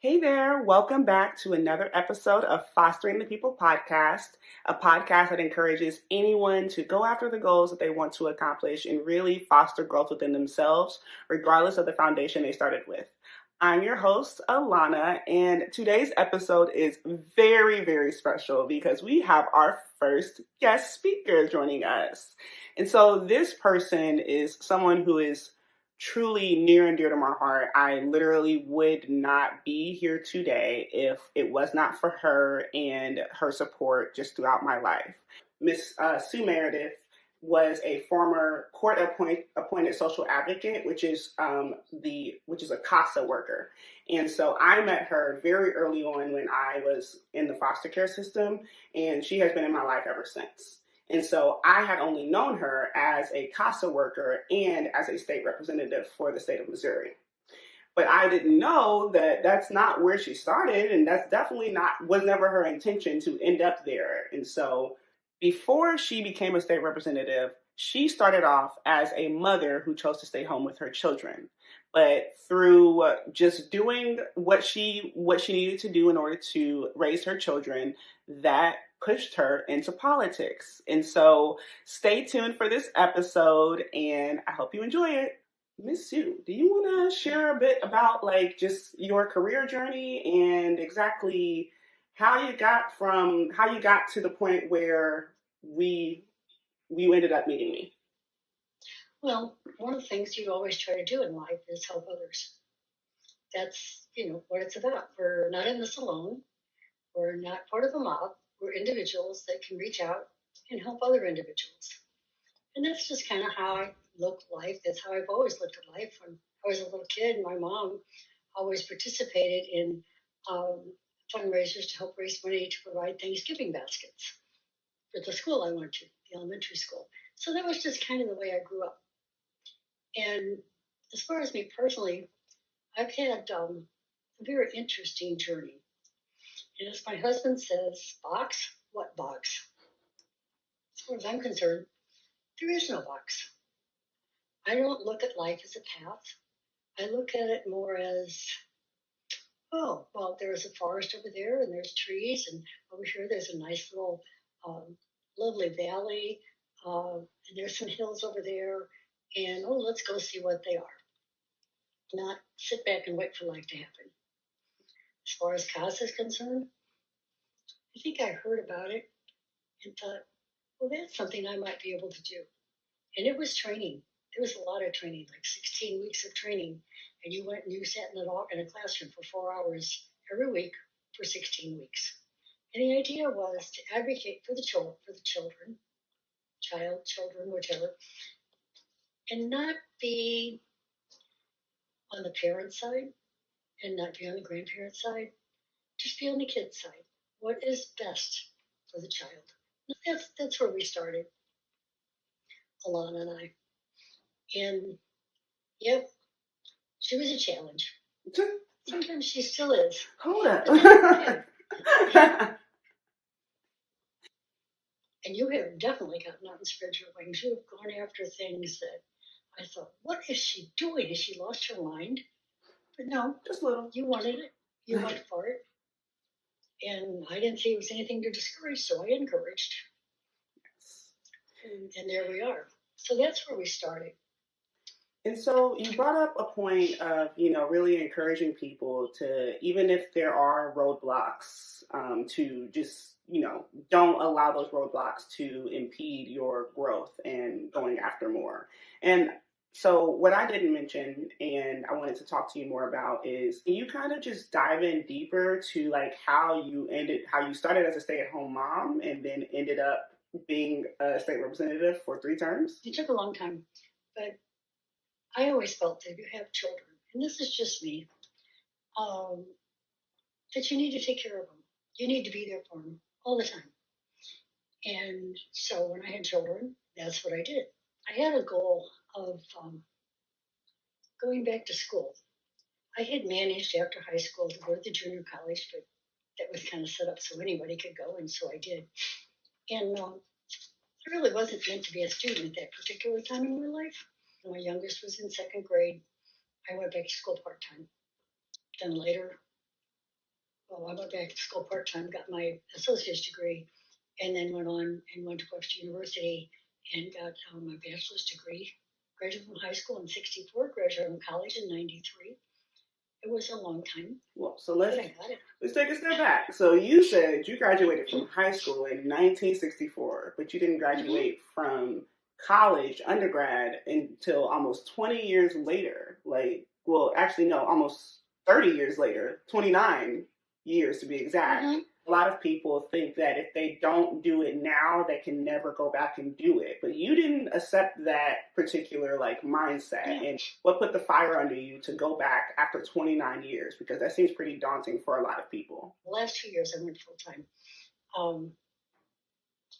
Hey there, welcome back to another episode of Fostering the People podcast, a podcast that encourages anyone to go after the goals that they want to accomplish and really foster growth within themselves, regardless of the foundation they started with. I'm your host, Alana, and today's episode is very, very special because we have our first guest speaker joining us. And so this person is someone who is truly near and dear to my heart. I literally would not be here today if it was not for her and her support just throughout my life. Miss Sue Meredith was a former court appointed social advocate, which is a CASA worker. And so I met her very early on when I was in the foster care system, and she has been in my life ever since. And so I had only known her as a CASA worker and as a state representative for the state of Missouri. But I didn't know that that's not where she started, and that's definitely was never her intention to end up there. And so before she became a state representative, she started off as a mother who chose to stay home with her children. But through just doing what she needed to do in order to raise her children, that pushed her into politics. And so stay tuned for this episode, and I hope you enjoy it. Miss Sue, do you want to share a bit about just your career journey and exactly how you got to the point where we ended up meeting me? Well, one of the things you always try to do in life is help others. That's, what it's about. We're not in this alone. We're not part of a mob. We're individuals that can reach out and help other individuals. And that's just kind of how I look at life. That's how I've always looked at life. When I was a little kid, my mom always participated in fundraisers to help raise money to provide Thanksgiving baskets for the school I went to, the elementary school. So that was just kind of the way I grew up. And as far as me personally, I've had a very interesting journey. And as my husband says, box? What box? As far as I'm concerned, there is no box. I don't look at life as a path. I look at it more as, oh, well, there's a forest over there and there's trees. And over here, there's a nice little lovely valley. And there's some hills over there. And, oh, let's go see what they are. Not sit back and wait for life to happen. As far as CASA is concerned, I think I heard about it and thought, well, that's something I might be able to do. And it was training. There was a lot of training, like 16 weeks of training. And you went and you sat in a classroom for 4 hours every week for 16 weeks. And the idea was to advocate for the children, whichever, and not be on the parent side and not be on the grandparent side, just be on the kid's side. What is best for the child? That's where we started, Alana and I. And yep, she was a challenge. Sometimes she still is. Hold up. And you have definitely gotten out and spread your wings. You have gone after things that I thought, what is she doing? Has she lost her mind? But no, Just a little. you wanted it. You went for it. And I didn't see it was anything to discourage, so I encouraged. And there we are. So that's where we started. And so you brought up a point of, really encouraging people to, even if there are roadblocks, to just, don't allow those roadblocks to impede your growth and going after more. And so what I didn't mention and I wanted to talk to you more about is, can you kind of just dive in deeper to how you started as a stay-at-home mom and then ended up being a state representative for 3 terms? It took a long time, but I always felt that if you have children, and this is just me, that you need to take care of them. You need to be there for them all the time. And so when I had children, that's what I did. I had a goal of going back to school. I had managed after high school to go to the junior college, but that was kind of set up so anybody could go, and so I did. And I really wasn't meant to be a student at that particular time in my life. My youngest was in 2nd grade. I went back to school part-time. Then later, well, I went back to school part-time, got my associate's degree, and then went on and went to Webster University and got my bachelor's degree. Graduated from high school in '64, graduated from college in '93. It was a long time. Well, so let's take a step back. So you said you graduated from high school in 1964, but you didn't graduate from college, undergrad, until almost 20 years later. Like, well, actually, no, almost 30 years later, 29 years to be exact. A lot of people think that if they don't do it now, they can never go back and do it. But you didn't accept that particular like mindset. Yeah. And what put the fire under you to go back after 29 years? Because that seems pretty daunting for a lot of people. The last 2 years I went full time.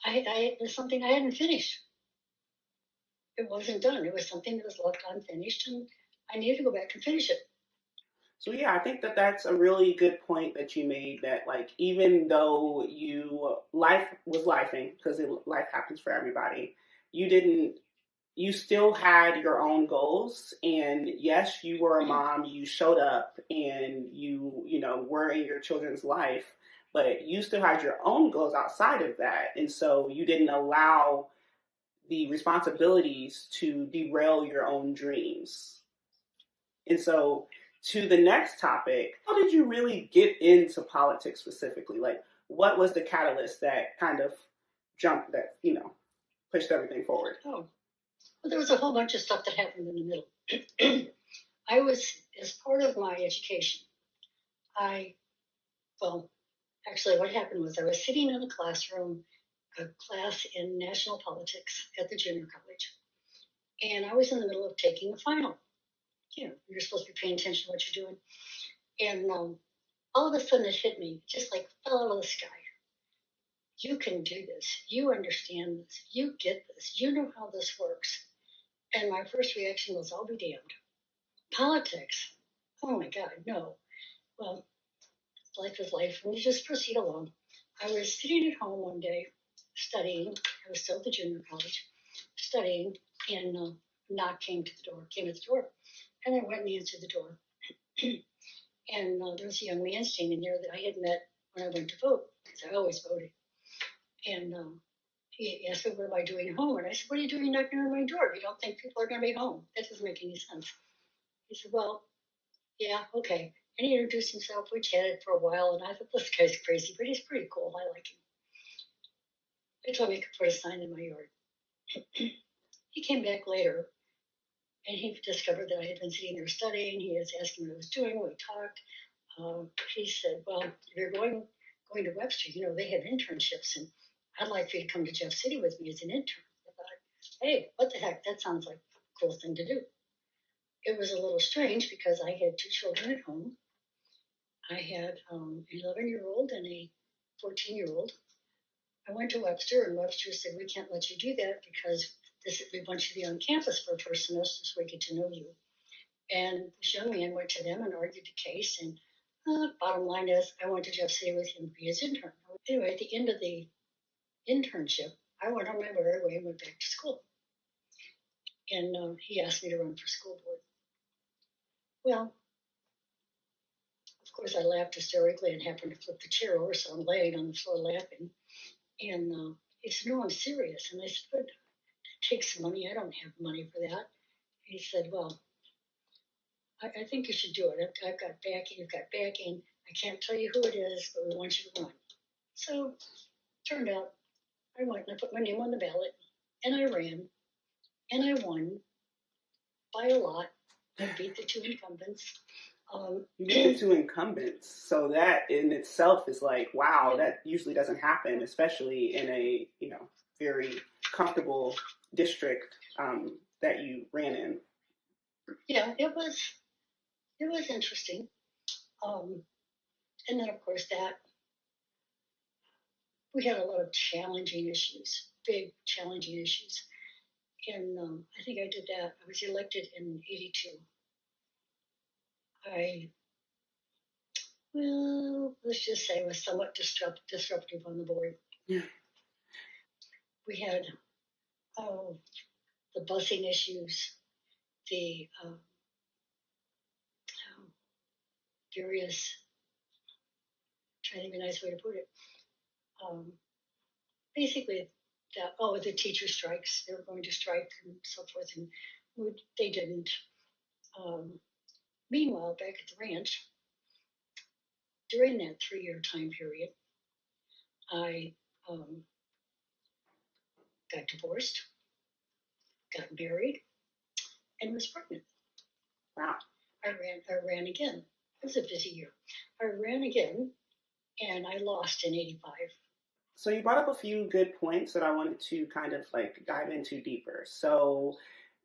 It was something I hadn't finished. It wasn't done. It was something that was left unfinished, and I needed to go back and finish it. So yeah, I think that that's a really good point that you made. That like even though life was lifing because life happens for everybody, you didn't. You still had your own goals, and yes, you were a mom. You showed up, and you know were in your children's life, but you still had your own goals outside of that, and so you didn't allow the responsibilities to derail your own dreams. And so to the next topic, how did you really get into politics specifically? Like, what was the catalyst that kind of pushed everything forward? Oh, well, there was a whole bunch of stuff that happened in the middle. I was, as part of my education, actually what happened was I was sitting in a classroom, a class in national politics at the junior college. And I was in the middle of taking a final. You're supposed to be paying attention to what you're doing. And all of a sudden it hit me, just like fell out of the sky. You can do this. You understand this. You get this. You know how this works. And my first reaction was, I'll be damned. Politics? Oh my God, no. Well, life is life, and you just proceed along. I was sitting at home one day studying. I was still at the junior college studying, and a knock came at the door. And I went and answered the door. And there was a young man standing there that I had met when I went to vote, because I always voted. And he asked me, what am I doing home? And I said, what are you doing knocking on my door? You don't think people are going to be home? That doesn't make any sense. He said, well, yeah, okay. And he introduced himself. We chatted for a while, and I thought, this guy's crazy, but he's pretty cool. I like him. They told me I could put a sign in my yard. He came back later, and he discovered that I had been sitting there studying. He was asking what I was doing. We talked. He said, well, if you're going to Webster, they have internships, and I'd like for you to come to Jeff City with me as an intern. I thought, hey, what the heck? That sounds like a cool thing to do. It was a little strange because I had 2 children at home. I had an 11-year-old and a 14-year-old. I went to Webster, and Webster said, we can't let you do that because we want you to be on campus for a first semester so we get to know you. And this young man went to them and argued the case. And bottom line is, I went to Jeff City with him to be his intern. Anyway, at the end of the internship, I went on my merry way and went back to school. And he asked me to run for school board. Well, of course, I laughed hysterically and happened to flip the chair over, so I'm laying on the floor laughing. And he said, no, I'm serious. And I said, but it takes money. I don't have money for that. He said, well, I think you should do it. I've got backing. You've got backing. I can't tell you who it is, but we want you to run. So turned out I went and I put my name on the ballot, and I ran, and I won by a lot. I beat the 2 incumbents. You beat the 2 incumbents, so that in itself is like, wow, that usually doesn't happen, especially in a very comfortable district that you ran in. Yeah, it was interesting, and then of course that we had a lot of challenging issues, big challenging issues, and I think I did that. I was elected in '82. Let's just say, was somewhat disruptive on the board. Yeah. We had the busing issues, the various trying to think of a nice way to put it. Basically, the teacher strikes. They were going to strike and so forth, and they didn't. Meanwhile, back at the ranch, during that 3-year time period, I got divorced, got married, and was pregnant. Wow. I ran again. It was a busy year. I ran again, and I lost in 85. So you brought up a few good points that I wanted to kind of like dive into deeper. So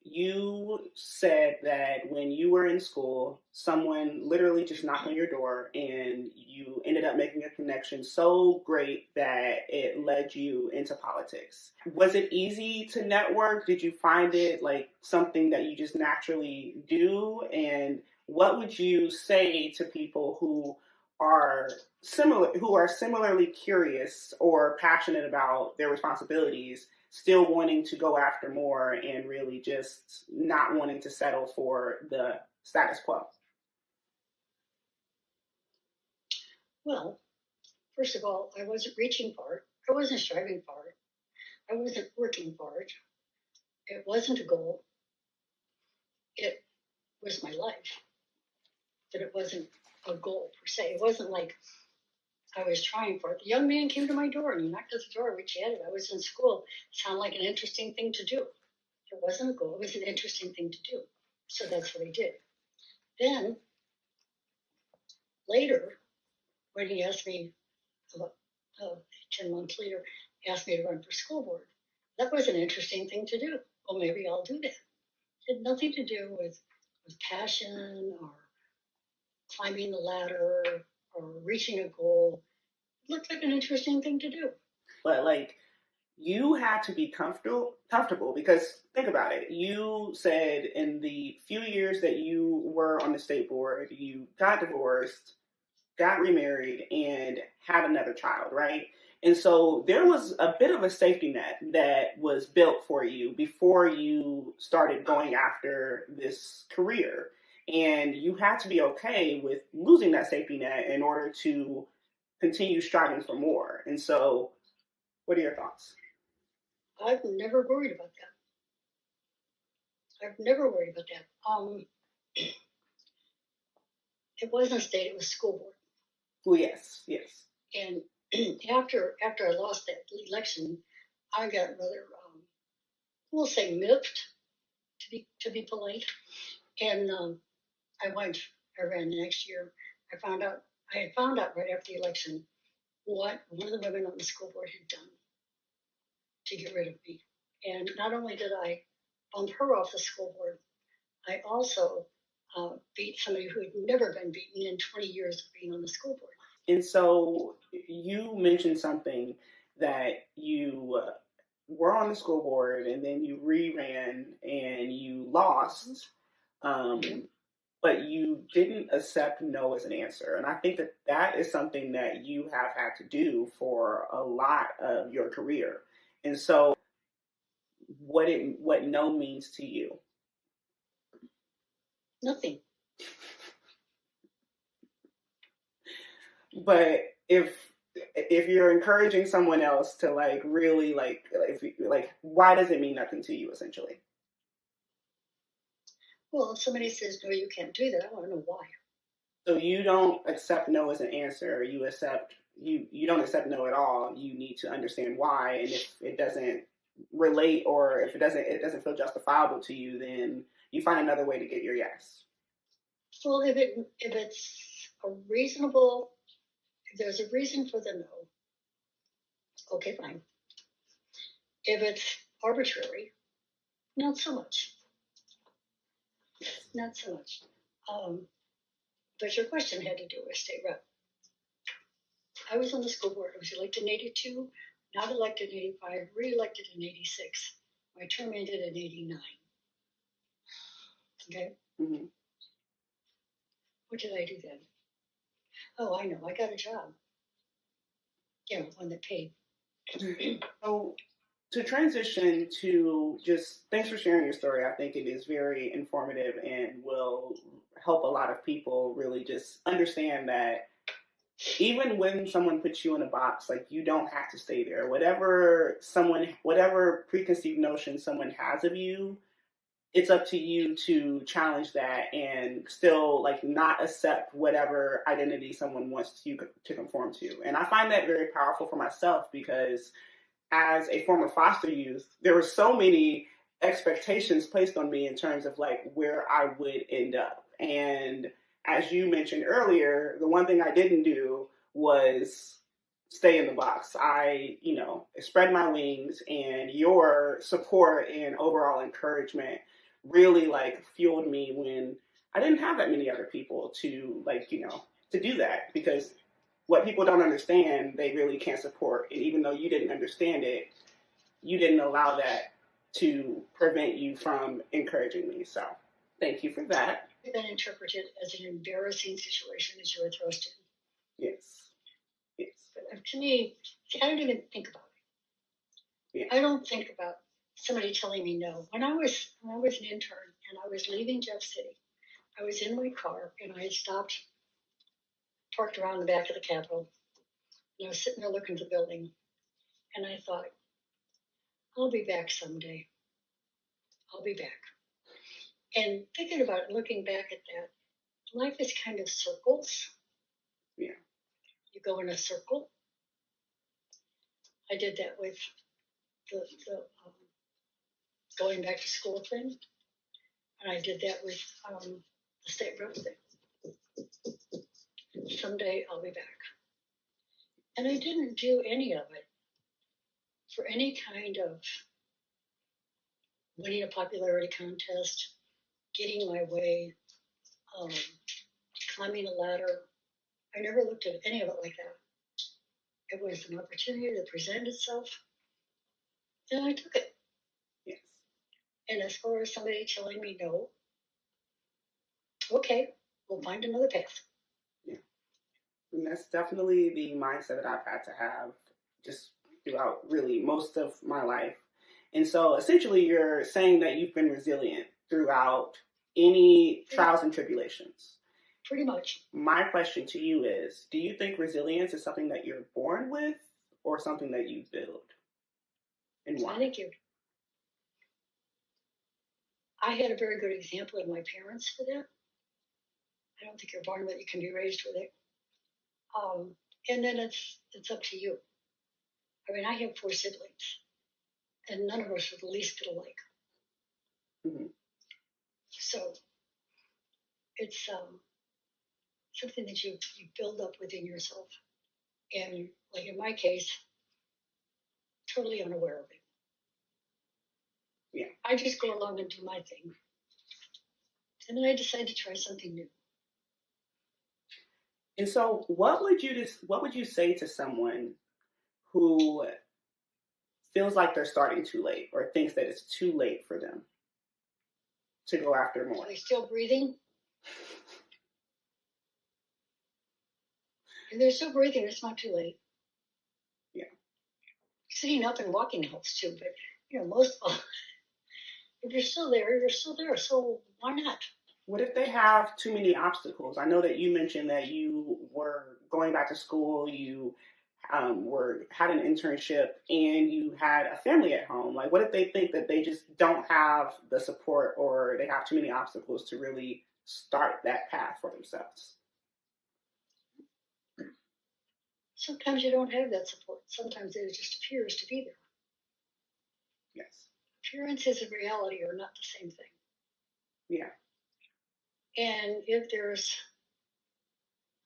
you said that when you were in school, someone literally just knocked on your door and you ended up making a connection so great that it led you into politics. Was it easy to network? Did you find it like something that you just naturally do? And what would you say to people who are similarly curious or passionate about their responsibilities, still wanting to go after more and really just not wanting to settle for the status quo? Well, first of all, I wasn't reaching for it. I wasn't striving for it. I wasn't working for it. It wasn't a goal. It was my life. But it wasn't a goal per se. It wasn't like I was trying for it. The young man came to my door and he knocked at the door. We chatted. I was in school. It sounded like an interesting thing to do. It wasn't a goal. It was an interesting thing to do. So that's what I did. Then later, when he asked me, about 10 months later, asked me to run for school board, that was an interesting thing to do. Well, maybe I'll do that. It had nothing to do with passion or climbing the ladder or reaching a goal. It looked like an interesting thing to do. But like, you had to be comfortable because think about it. You said in the few years that you were on the state board, you got divorced, got remarried, and had another child, right? And so there was a bit of a safety net that was built for you before you started going after this career. And you had to be okay with losing that safety net in order to continue striving for more. And so, what are your thoughts? I've never worried about that. I've never worried about that. It wasn't state, it was school board. Oh, yes, yes. And after I lost that election, I got rather, we'll say, miffed, to be polite. And I ran the next year. I had found out right after the election what one of the women on the school board had done to get rid of me. And not only did I bump her off the school board, I also beat somebody who had never been beaten in 20 years of being on the school board. And so you mentioned something that you were on the school board and then you re-ran and you lost, but you didn't accept no as an answer. And I think that that is something that you have had to do for a lot of your career. And so what no means to you? Nothing. But if you're encouraging someone else to like really like why does it mean nothing to you essentially? Well, if somebody says no, you can't do that, I want to know why. So you don't accept no as an answer. You don't accept no at all. You need to understand why, and if it doesn't relate or if it doesn't feel justifiable to you, then you find another way to get your yes. Well, if it's a reasonable, if there's a reason for the no, okay, fine. If it's arbitrary, not so much. Not so much. But your question had to do with state rep. I was on the school board. I was elected in 82, not elected in 85, re-elected in 86. My term ended in 89. Okay? Mm-hmm. What did I do then? Oh, I know. I got a job. One that paid. So to transition to just thanks for sharing your story. I think it is very informative and will help a lot of people really just understand that even when someone puts you in a box, like you don't have to stay there. Whatever preconceived notion someone has of you, it's up to you to challenge that and still like not accept whatever identity someone wants you to conform to. And I find that very powerful for myself because as a former foster youth, there were so many expectations placed on me in terms of like where I would end up. And as you mentioned earlier, the one thing I didn't do was stay in the box. I, spread my wings, and your support and overall encouragement really like fueled me when I didn't have that many other people to like, to do that because what people don't understand, they really can't support. And even though you didn't understand it, you didn't allow that to prevent you from encouraging me. So thank you for that. It's been interpreted as an embarrassing situation as you were thrust in. Yes. Yes. But to me, I don't even think about it. Yeah. I don't think about somebody telling me no. When I was an intern and I was leaving Jeff City, I was in my car and I had stopped, parked around the back of the Capitol, and I was sitting there looking at the building, and I thought, I'll be back someday. I'll be back. And thinking about it, looking back at that, life is kind of circles. Yeah. You go in a circle. I did that with the going back to school thing. And I did that with the state rep thing. Someday I'll be back. And I didn't do any of it for any kind of winning a popularity contest, getting my way, climbing a ladder. I never looked at any of it like that. It was an opportunity that presented itself, and I took it. Yes. And as far as somebody telling me no, okay, we'll find another path. Yeah. And that's definitely the mindset that I've had to have just throughout really most of my life. And so essentially you're saying that you've been resilient throughout any trials and tribulations. Pretty much. My question to you is, do you think resilience is something that you're born with or something that you build? And why? Thank you. I had a very good example in my parents for that. I don't think you're born with it. You can be raised with it. And then it's up to you. I mean, I have 4 siblings, and none of us are the least bit alike. Mm-hmm. So it's something that you build up within yourself. And like in my case, totally unaware of it. Yeah. I just go along and do my thing. And then I decide to try something new. And so what would you say to someone who feels like they're starting too late or thinks that it's too late for them to go after more? Are they still breathing? If they're still breathing, it's not too late. Yeah. Sitting up and walking helps too, but most of all, if you're still there, you're still there. So why not? What if they have too many obstacles? I know that you mentioned that you were going back to school, you had an internship, and you had a family at home. Like, what if they think that they just don't have the support or they have too many obstacles to really start that path for themselves? Sometimes you don't have that support. Sometimes it just appears to be there. Yes. Appearances and reality are not the same thing. Yeah. And if there's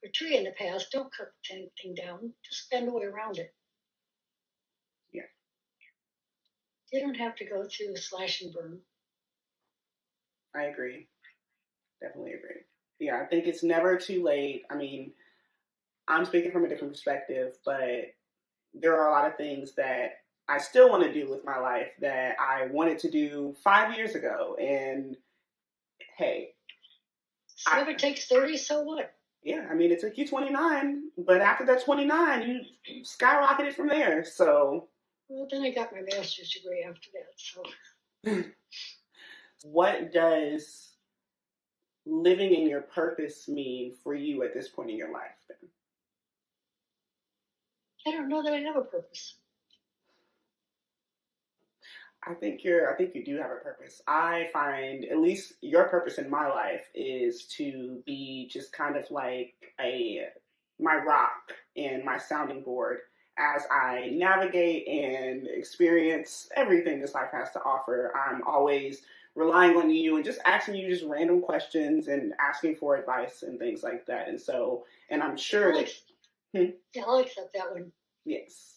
a tree in the path, don't cut the thing down. Just bend the way around it. Yeah. You don't have to go through the slash and burn. I agree. Definitely agree. Yeah, I think it's never too late. I mean, I'm speaking from a different perspective, but there are a lot of things that I still want to do with my life that I wanted to do 5 years ago. And hey. So if it takes 30, so what? Yeah, I mean, it took you 29, but after that 29, you skyrocketed from there. So. Well, then I got my master's degree after that. So. What does living in your purpose mean for you at this point in your life then? I don't know that I have a purpose. I think you do have a purpose. I find at least your purpose in my life is to be just kind of like a my rock and my sounding board as I navigate and experience everything this life has to offer. I'm always relying on you and just asking you just random questions and asking for advice and things like that. And I'm sure that Yeah, I'll accept that one. yes.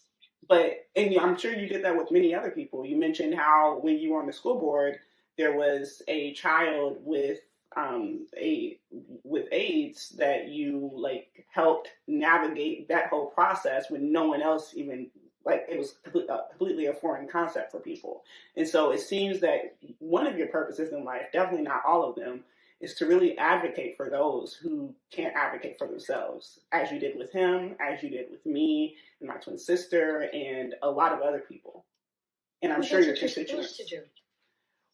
And I'm sure you did that with many other people. You mentioned how when you were on the school board, there was a child a with AIDS that you like helped navigate that whole process when no one else even like it was completely a foreign concept for people. And so it seems that one of your purposes in life, definitely not all of them, is to really advocate for those who can't advocate for themselves, as you did with him, as you did with me, and my twin sister, and a lot of other people. And I'm sure your constituents.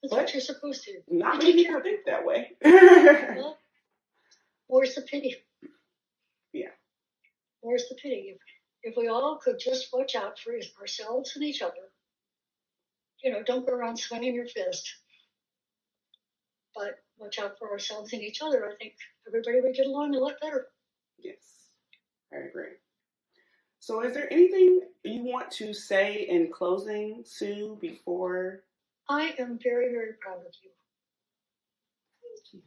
That's what you're supposed to do. Not many people think that way. Well, where's the pity? Yeah. Where's the pity? If we all could just watch out for ourselves and each other, don't go around swinging your fist, but watch out for ourselves and each other, I think everybody would get along a lot better. Yes, I agree. So, is there anything you want to say in closing, Sue, before? I am very, very proud of you. Thank you.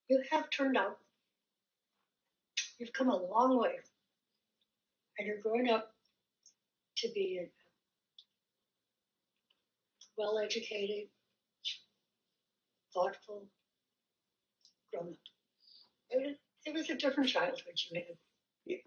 You have turned out. You've come a long way. And you're growing up to be a well-educated, thoughtful, grown up. It was a different childhood you had. Yes.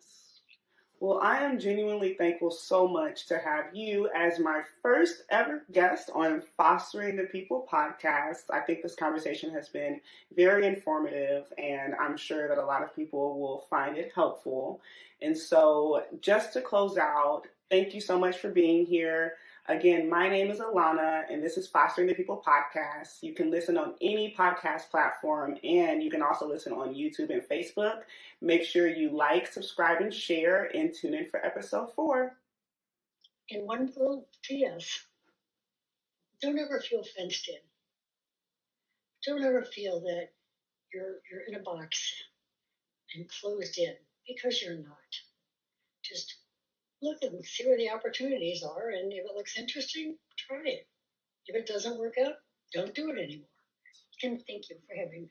Well, I am genuinely thankful so much to have you as my first ever guest on Fostering the People podcast. I think this conversation has been very informative, and I'm sure that a lot of people will find it helpful. And so, just to close out, thank you so much for being here. Again, my name is Alana, and this is Fostering the People podcast. You can listen on any podcast platform, and you can also listen on YouTube and Facebook. Make sure you like, subscribe, and share, and tune in for episode 4. And one little PS. Don't ever feel fenced in. Don't ever feel that you're in a box and closed in, because you're not. Just look and see where the opportunities are, and if it looks interesting, try it. If it doesn't work out, don't do it anymore. And thank you for having me.